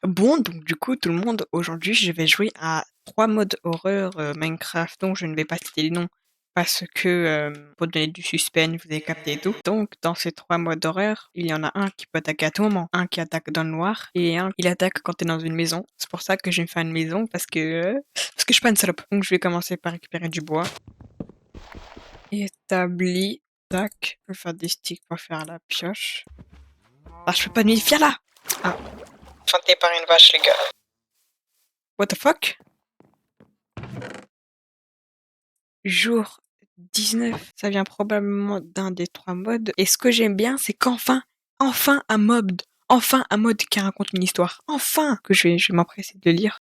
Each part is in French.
Bon, donc du coup, tout le monde, aujourd'hui, je vais jouer à 3 modes horreur Minecraft, dont je ne vais pas citer les noms parce que pour donner du suspense, vous avez capté et tout. Donc, dans ces 3 modes horreur, il y en a un qui peut attaquer à tout moment, un qui attaque dans le noir et un qui attaque quand t'es dans une maison. C'est pour ça que je vais me faire une maison parce que je suis pas une salope. Donc, je vais commencer par récupérer du bois. Établi, tac, je vais faire des sticks pour faire la pioche. Ah, je peux pas nuire, viens là! Ah, chanté par une vache, les gars. What the fuck? Jour 19, ça vient probablement d'un des 3 modes. Et ce que j'aime bien, c'est enfin un mode qui raconte une histoire. Enfin que je vais m'empresser de le lire.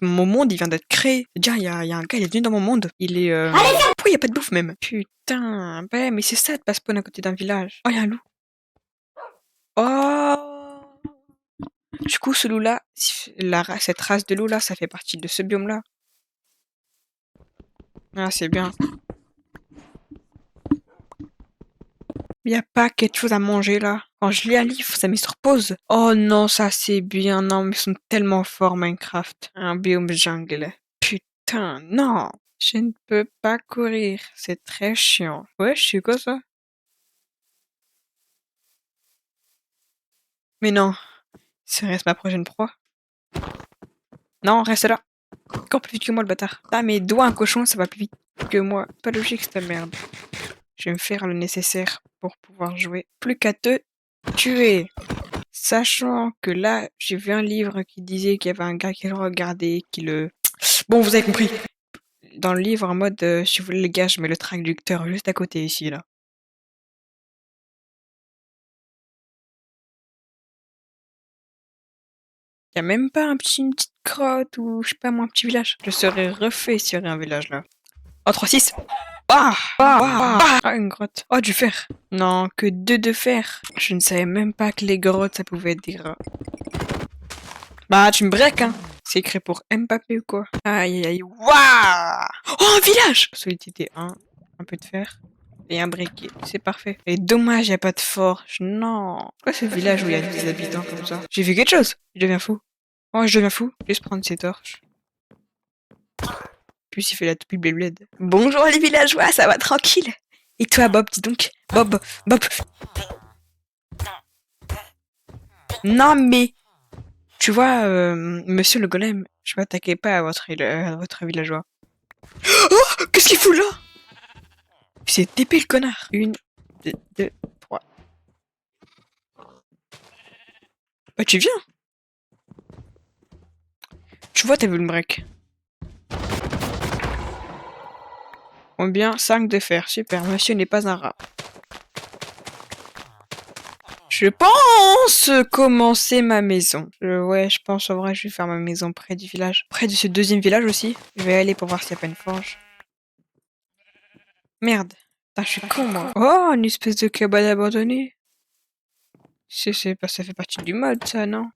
Mon monde, il vient d'être créé. Déjà, il y a un gars, il est venu dans mon monde. Il est... Pourquoi il y a pas de bouffe même? Putain, ouais, mais c'est ça de pas spawn à côté d'un village. Oh, il y a un loup. Oh! Du coup, ce loup-là, cette race de loup-là, ça fait partie de ce biome-là. Ah, c'est bien. Il y a pas quelque chose à manger là. Quand je lis un livre, ça met sur pause. Oh non, ça c'est bien. Non, mais ils sont tellement forts Minecraft. Un biome jungle. Putain, non. Je ne peux pas courir. C'est très chiant. Ouais, je suis quoi ça? Mais non. Ça reste ma prochaine proie. Non, reste là. Encore plus vite que moi le bâtard. Ah mais doigt un cochon, ça va plus vite que moi. Pas logique cette merde. Je vais me faire le nécessaire pour pouvoir jouer. Plus qu'à te tuer. Sachant que là, j'ai vu un livre qui disait qu'il y avait un gars qui le regardait, qui le... Bon, vous avez compris. Dans le livre, en mode, si vous voulez le gars, je mets le traducteur juste à côté ici, là. Y a même pas une petite grotte ou, je sais pas moi, un petit village. Je serais refait s'il y avait un village là. Oh, 3-6. Ah, une grotte. Oh, du fer. Non, que deux de fer. Je ne savais même pas que les grottes, ça pouvait être des rats. Bah, tu me breaks, hein. C'est écrit pour Mbappé ou quoi? Aïe, aïe, aïe. Waouh! Oh, un village! Solidité 1, un peu de fer et un briquet. C'est parfait. Et dommage, y a pas de forge. Non. Pourquoi ce village où il y a des habitants comme ça? J'ai vu quelque chose. Je deviens fou. Oh, je deviens fou. Juste prendre ces torches. Puis il fait la toupie bled. Bonjour les villageois, ça va tranquille? Et toi, Bob, dis donc. Bob. Non, mais tu vois, monsieur le golem, je m'attaquais pas à votre villageois. Oh, qu'est-ce qu'il fout là? C'est TP le connard. 1, 2, 3. Bah tu viens. Tu vois, t'as vu le break. Combien? 5 de fer. Super, monsieur n'est pas un rat. Je pense commencer ma maison. Ouais, je pense en vrai, je vais faire ma maison près du village. Près de ce deuxième village aussi. Je vais aller pour voir s'il n'y a pas une forge. Merde. Putain, je suis con, moi. Oh, une espèce de cabane abandonnée. Ça fait partie du mode, ça, non?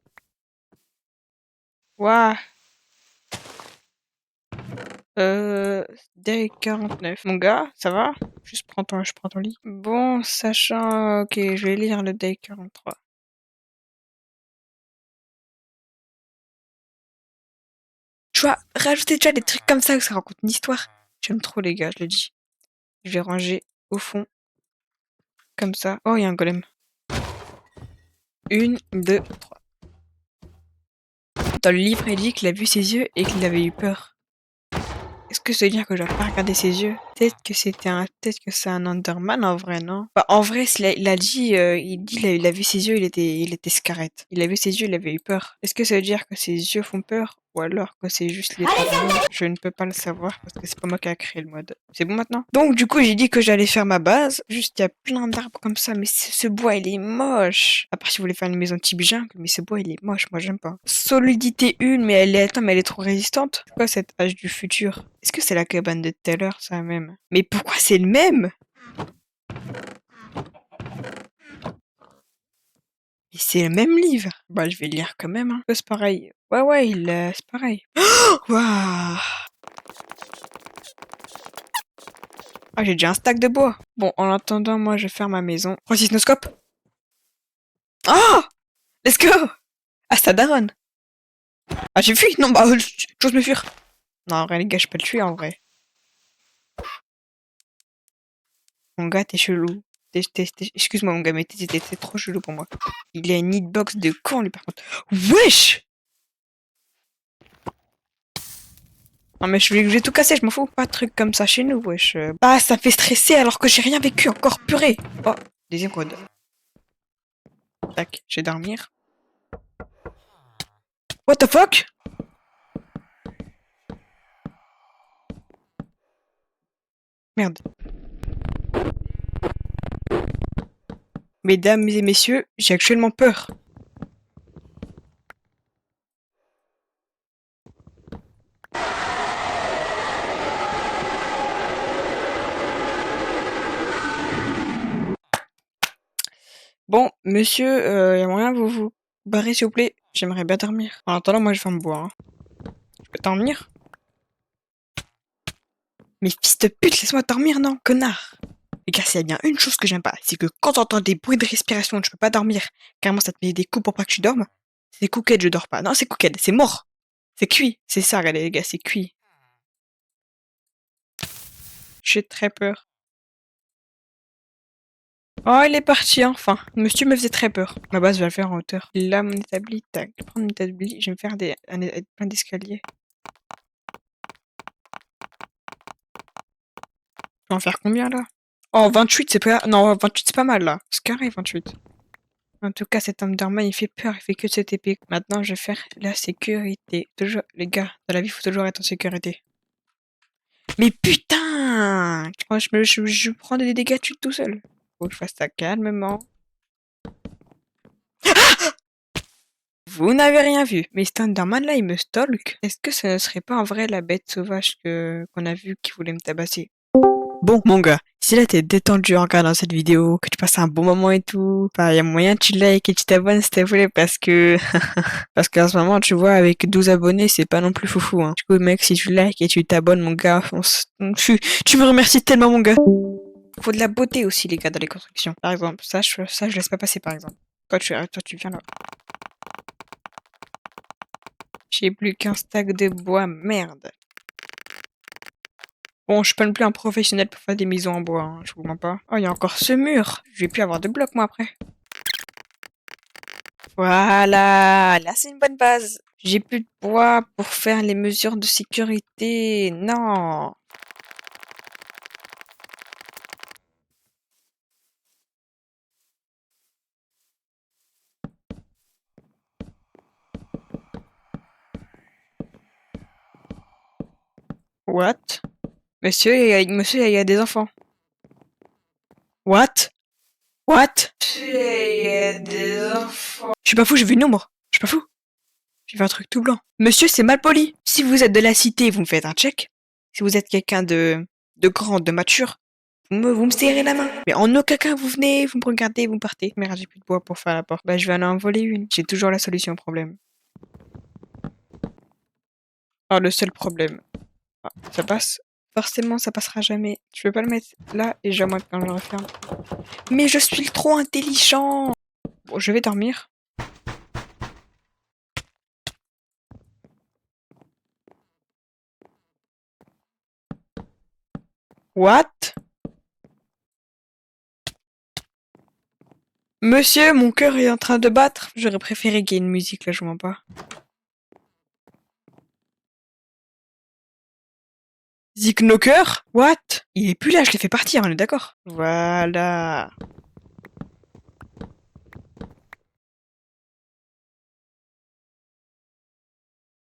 Waouh. Day 49. Mon gars, ça va? Je prends ton lit. Bon, sachant... Ok, je vais lire le Day 43. Tu vois, rajouter déjà des trucs comme ça où ça raconte une histoire. J'aime trop les gars, je le dis. Je vais ranger au fond, comme ça. Oh, il y a un golem. 1, 2, 3. Dans le livre, il dit qu'il a vu ses yeux et qu'il avait eu peur. Est-ce que ça veut dire que je dois pas regarder ses yeux? Peut-être que c'est un Enderman en vrai, non? Bah, en vrai, il a dit, il a vu ses yeux, il était scarrette. Il a vu ses yeux, il avait eu peur. Est-ce que ça veut dire que ses yeux font peur? Ou alors que c'est juste les parents? Je ne peux pas le savoir parce que c'est pas moi qui a créé le mode. C'est bon maintenant? Donc, du coup, j'ai dit que j'allais faire ma base. Juste, il y a plein d'arbres comme ça, mais ce bois, il est moche. Après, si vous voulez faire une maison type jungle, mais ce bois, il est moche. Moi, j'aime pas. Solidité 1, mais attends, mais elle est trop résistante. C'est quoi cette hache du futur? Est-ce que c'est la cabane de tout à l'heure, ça même? Mais pourquoi c'est le même? Mais c'est le même livre. Bah, je vais le lire quand même, hein. C'est pareil. Ouais, c'est pareil. Waouh! Ah, j'ai déjà un stack de bois. Bon, en attendant, moi, je vais faire ma maison. Francis Noscope. Oh! Let's go! Ah, c'est ta daronne. Ah, j'ai fui! Non, bah, j'ose me fuir. Non, en vrai, les gars, je peux le tuer, en vrai. Mon gars, t'es chelou. Excuse-moi, mon gars, mais t'es trop chelou pour moi. Il a une hitbox de con, lui, par contre. Wesh! Non, mais je vais tout casser, je m'en fous. Pas de trucs comme ça chez nous, wesh. Ah, ça fait stresser alors que j'ai rien vécu encore, purée. Oh, deuxième code. Tac, je vais dormir. What the fuck? Merde. Mesdames et messieurs, j'ai actuellement peur. Bon, monsieur, y a moyen vous barrer s'il vous plaît? J'aimerais bien dormir. En attendant, moi je vais me boire. Hein. Je peux dormir? Mais fils de pute, laisse-moi dormir, non, connard! Les gars, s'il y a bien une chose que j'aime pas, c'est que quand t'entends des bruits de respiration, tu peux pas dormir. Carrément, ça te met des coups pour pas que tu dormes. C'est Cooked, je dors pas. Non, c'est Cooked, c'est mort. C'est cuit. C'est ça, regardez les gars, c'est cuit. J'ai très peur. Oh, il est parti, enfin. Monsieur me faisait très peur. Ma base, je vais le faire en hauteur. Là, mon établi, tac. Je vais prendre mon établi, je vais me faire plein d'escaliers. Je vais en faire combien, là? Oh, 28, c'est pas... Non, 28, c'est pas mal, là. C'est carré, 28. En tout cas, cet Enderman, il fait peur, il fait que de cette épée. Maintenant, je vais faire la sécurité. Toujours, les gars, dans la vie, il faut toujours être en sécurité. Mais putain! Moi, je prends des dégâts de chute tout seul. Faut que je fasse ça calmement. Vous n'avez rien vu. Mais cet Enderman là, il me stalk. Est-ce que ce ne serait pas en vrai la bête sauvage qu'on a vue qui voulait me tabasser? Bon, mon gars, si là t'es détendu en regardant cette vidéo, que tu passes un bon moment et tout, bah, y a moyen que tu likes et tu t'abonnes s'il te plaît parce que, parce qu'en ce moment, tu vois, avec 12 abonnés, c'est pas non plus foufou, hein. Du coup, mec, si tu likes et tu t'abonnes, mon gars, tu me remercies tellement, mon gars. Faut de la beauté aussi, les gars, dans les constructions. Par exemple, ça, je laisse pas passer, par exemple. Toi, tu viens là. J'ai plus qu'un stack de bois, merde. Bon, je suis pas non plus un professionnel pour faire des maisons en bois, hein, je vous mens pas. Oh, il y a encore ce mur. Je vais plus avoir de blocs, moi, après. Voilà, là, c'est une bonne base. J'ai plus de bois pour faire les mesures de sécurité. Non. What? Monsieur, il y a des enfants. What? What? Monsieur, il y a des enfants. Je suis pas fou, j'ai vu une ombre. Je suis pas fou. J'ai vu un truc tout blanc. Monsieur, c'est mal poli. Si vous êtes de la cité, vous me faites un check. Si vous êtes quelqu'un de grand, de mature, vous me serrez la main. Mais en aucun cas, vous venez, vous me regardez, vous partez. Merde, j'ai plus de bois pour faire la porte. Bah, je vais aller en voler une. J'ai toujours la solution au problème. Ah, le seul problème. Ah, ça passe. Forcément, ça passera jamais. Je peux pas le mettre là et jamais quand je le referme. Mais je suis trop intelligent. Bon, je vais dormir. What? Monsieur, mon cœur est en train de battre. J'aurais préféré qu'il y ait une musique là, je mens pas. Zik Knocker? What? Il est plus là, je l'ai fait partir, on est d'accord. Voilà.